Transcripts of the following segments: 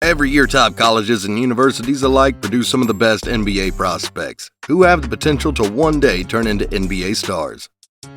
Every year, top colleges and universities alike produce some of the best NBA prospects who have the potential to one day turn into NBA stars.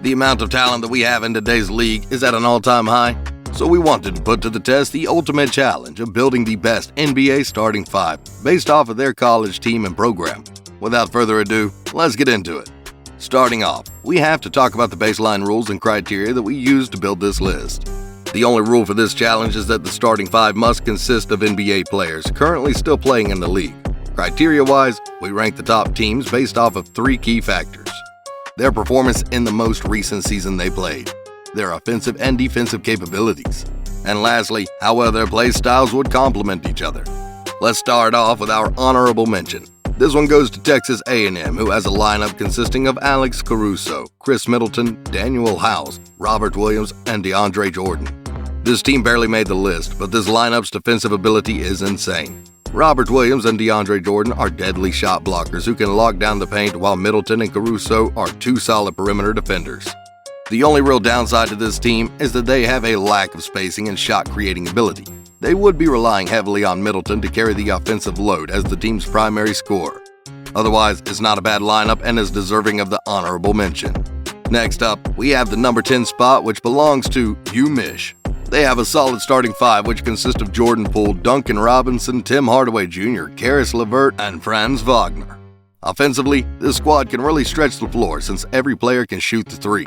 The amount of talent that we have in today's league is at an all-time high, so we wanted to put to the test the ultimate challenge of building the best NBA starting five based off of their college team and program. Without further ado, let's get into it. Starting off, we have to talk about the baseline rules and criteria that we used to build this list. The only rule for this challenge is that the starting five must consist of NBA players currently still playing in the league. Criteria-wise, we rank the top teams based off of three key factors: their performance in the most recent season they played, their offensive and defensive capabilities, and lastly, how well their play styles would complement each other. Let's start off with our honorable mention. This one goes to Texas A&M, who has a lineup consisting of Alex Caruso, Chris Middleton, Daniel House, Robert Williams, and DeAndre Jordan. This team barely made the list, but this lineup's defensive ability is insane. Robert Williams and DeAndre Jordan are deadly shot blockers who can lock down the paint, while Middleton and Caruso are two solid perimeter defenders. The only real downside to this team is that they have a lack of spacing and shot creating ability. They would be relying heavily on Middleton to carry the offensive load as the team's primary scorer. Otherwise, it's not a bad lineup and is deserving of the honorable mention. Next up, we have the number 10 spot, which belongs to UMich. They have a solid starting five, which consists of Jordan Poole, Duncan Robinson, Tim Hardaway Jr., Caris LeVert, and Franz Wagner. Offensively, this squad can really stretch the floor since every player can shoot the three.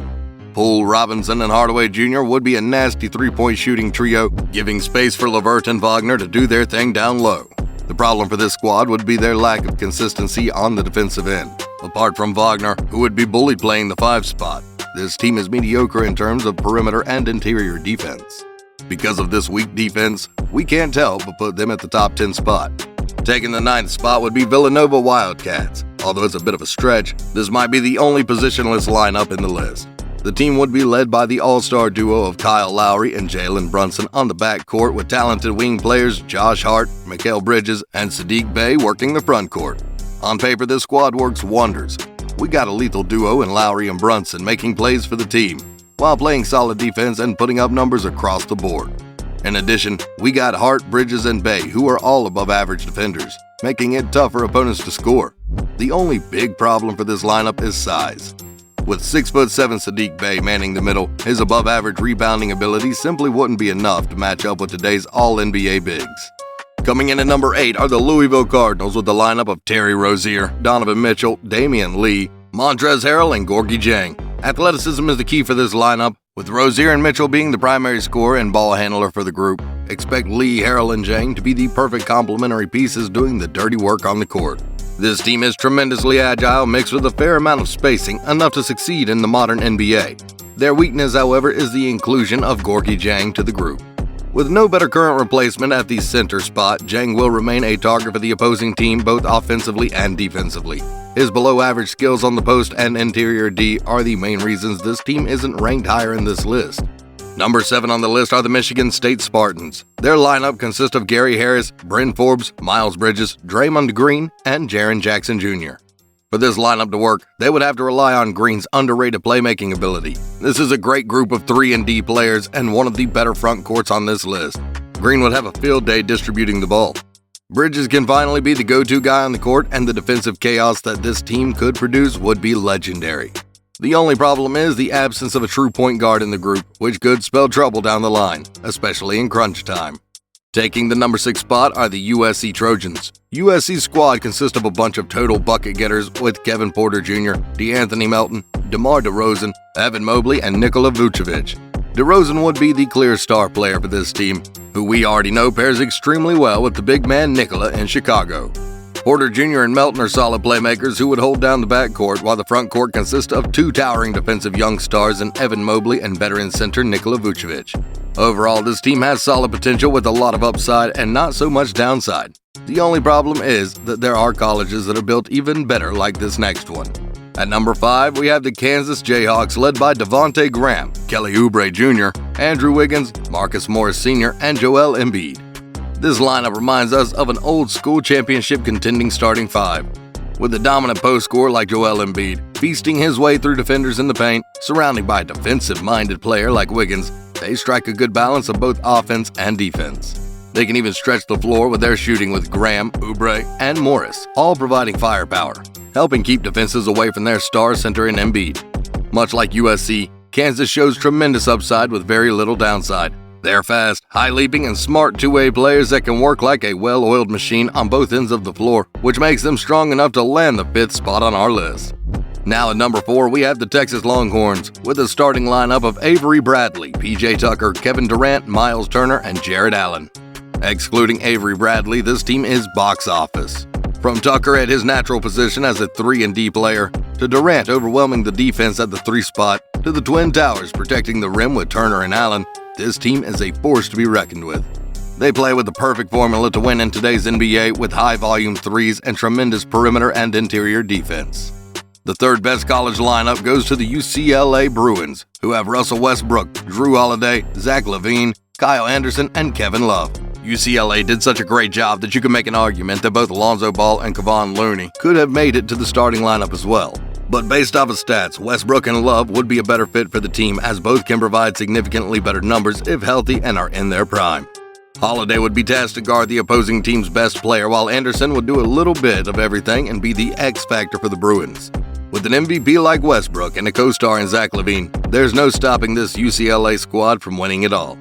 Poole, Robinson, and Hardaway Jr. would be a nasty three-point shooting trio, giving space for LeVert and Wagner to do their thing down low. The problem for this squad would be their lack of consistency on the defensive end. Apart from Wagner, who would be bullied playing the 5 spot, this team is mediocre in terms of perimeter and interior defense. Because of this weak defense, we can't help but put them at the top 10 spot. Taking the 9th spot would be Villanova Wildcats. Although it's a bit of a stretch, this might be the only positionless lineup in the list. The team would be led by the all-star duo of Kyle Lowry and Jalen Brunson on the backcourt, with talented wing players Josh Hart, Mikal Bridges, and Saddiq Bey working the front court. On paper, this squad works wonders. We got a lethal duo in Lowry and Brunson making plays for the team, while playing solid defense and putting up numbers across the board. In addition, we got Hart, Bridges, and Bey, who are all above average defenders, making it tough for opponents to score. The only big problem for this lineup is size. With 6'7" Saddiq Bey manning the middle, his above-average rebounding ability simply wouldn't be enough to match up with today's All-NBA bigs. Coming in at number 8 are the Louisville Cardinals with the lineup of Terry Rozier, Donovan Mitchell, Damian Lee, Montrezl Harrell, and Gorgui Dieng. Athleticism is the key for this lineup, with Rozier and Mitchell being the primary scorer and ball handler for the group. Expect Lee, Harrell, and Dieng to be the perfect complementary pieces doing the dirty work on the court. This team is tremendously agile, mixed with a fair amount of spacing, enough to succeed in the modern NBA. Their weakness, however, is the inclusion of Gorgui Dieng to the group. With no better current replacement at the center spot, Dieng will remain a target for the opposing team both offensively and defensively. His below-average skills on the post and interior D are the main reasons this team isn't ranked higher in this list. Number 7 on the list are the Michigan State Spartans. Their lineup consists of Gary Harris, Bryn Forbes, Miles Bridges, Draymond Green, and Jaren Jackson Jr. For this lineup to work, they would have to rely on Green's underrated playmaking ability. This is a great group of 3 and D players and one of the better front courts on this list. Green would have a field day distributing the ball. Bridges can finally be the go-to guy on the court, and the defensive chaos that this team could produce would be legendary. The only problem is the absence of a true point guard in the group, which could spell trouble down the line, especially in crunch time. Taking the number 6 spot are the USC Trojans. USC's squad consists of a bunch of total bucket getters with Kevin Porter Jr., DeAnthony Melton, DeMar DeRozan, Evan Mobley, and Nikola Vucevic. DeRozan would be the clear star player for this team, who we already know pairs extremely well with the big man Nikola in Chicago. Porter Jr. and Melton are solid playmakers who would hold down the backcourt, while the front court consists of 2 towering defensive young stars in Evan Mobley and veteran center Nikola Vucevic. Overall, this team has solid potential with a lot of upside and not so much downside. The only problem is that there are colleges that are built even better, like this next one. At number 5, we have the Kansas Jayhawks led by Devontae Graham, Kelly Oubre Jr., Andrew Wiggins, Marcus Morris Sr., and Joel Embiid. This lineup reminds us of an old-school championship contending starting five, with a dominant post scorer like Joel Embiid, feasting his way through defenders in the paint, surrounded by a defensive-minded player like Wiggins. They strike a good balance of both offense and defense. They can even stretch the floor with their shooting with Graham, Oubre, and Morris, all providing firepower, helping keep defenses away from their star center in Embiid. Much like USC, Kansas shows tremendous upside with very little downside. They're fast, high-leaping, and smart two-way players that can work like a well-oiled machine on both ends of the floor, which makes them strong enough to land the 5th spot on our list. Now at number 4, we have the Texas Longhorns, with a starting lineup of Avery Bradley, PJ Tucker, Kevin Durant, Miles Turner, and Jared Allen. Excluding Avery Bradley, this team is box office. From Tucker at his natural position as a 3-and-D player, to Durant overwhelming the defense at the 3 spot, to the Twin Towers protecting the rim with Turner and Allen, this team is a force to be reckoned with. They play with the perfect formula to win in today's NBA with high-volume threes and tremendous perimeter and interior defense. The third best college lineup goes to the UCLA Bruins, who have Russell Westbrook, Drew Holiday, Zach LaVine, Kyle Anderson, and Kevin Love. UCLA did such a great job that you could make an argument that both Alonzo Ball and Kevon Looney could have made it to the starting lineup as well. But based off of stats, Westbrook and Love would be a better fit for the team as both can provide significantly better numbers if healthy and are in their prime. Holiday would be tasked to guard the opposing team's best player, while Anderson would do a little bit of everything and be the X factor for the Bruins. With an MVP like Westbrook and a co-star in Zach LaVine, there's no stopping this UCLA squad from winning it all.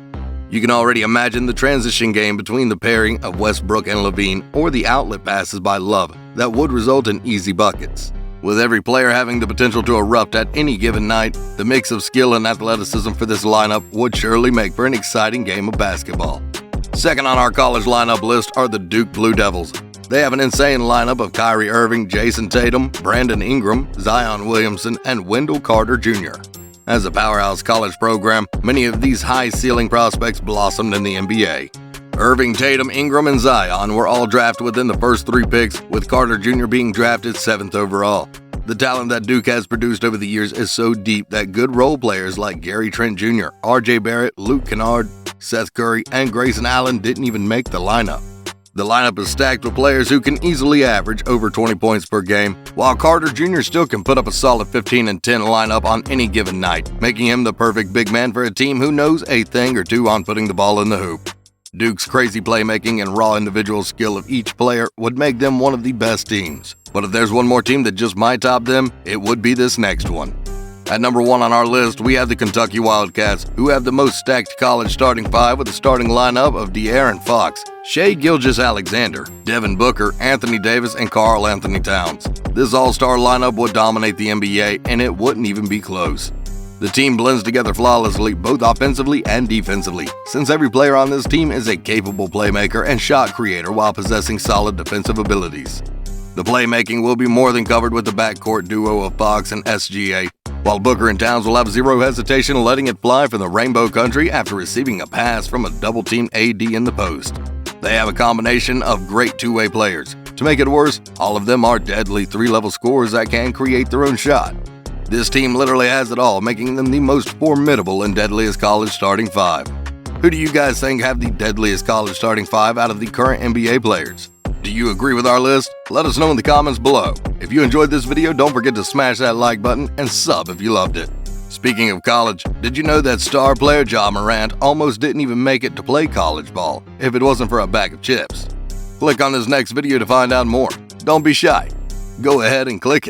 You can already imagine the transition game between the pairing of Westbrook and LaVine or the outlet passes by Love that would result in easy buckets. With every player having the potential to erupt at any given night, the mix of skill and athleticism for this lineup would surely make for an exciting game of basketball. Second on our college lineup list are the Duke Blue Devils. They have an insane lineup of Kyrie Irving, Jason Tatum, Brandon Ingram, Zion Williamson, and Wendell Carter Jr. As a powerhouse college program, many of these high-ceiling prospects blossomed in the NBA. Irving, Tatum, Ingram, and Zion were all drafted within the first 3 picks, with Carter Jr. being drafted 7th overall. The talent that Duke has produced over the years is so deep that good role players like Gary Trent Jr., R.J. Barrett, Luke Kennard, Seth Curry, and Grayson Allen didn't even make the lineup. The lineup is stacked with players who can easily average over 20 points per game, while Carter Jr. still can put up a solid 15 and 10 lineup on any given night, making him the perfect big man for a team who knows a thing or two on putting the ball in the hoop. Duke's crazy playmaking and raw individual skill of each player would make them one of the best teams. But if there's one more team that just might top them, it would be this next one. At number 1 on our list, we have the Kentucky Wildcats, who have the most stacked college starting 5 with a starting lineup of De'Aaron Fox, Shai Gilgeous-Alexander, Devin Booker, Anthony Davis, and Karl Anthony Towns. This all-star lineup would dominate the NBA, and it wouldn't even be close. The team blends together flawlessly, both offensively and defensively, since every player on this team is a capable playmaker and shot creator while possessing solid defensive abilities. The playmaking will be more than covered with the backcourt duo of Fox and SGA, while Booker and Towns will have zero hesitation letting it fly from the Rainbow Country after receiving a pass from a double-team AD in the post. They have a combination of great two-way players. To make it worse, all of them are deadly 3-level scorers that can create their own shot. This team literally has it all, making them the most formidable and deadliest college starting 5. Who do you guys think have the deadliest college starting 5 out of the current NBA players? Do you agree with our list? Let us know in the comments below. If you enjoyed this video, don't forget to smash that like button and sub if you loved it. Speaking of college, did you know that star player Ja Morant almost didn't even make it to play college ball if it wasn't for a bag of chips? Click on this next video to find out more. Don't be shy. Go ahead and click it.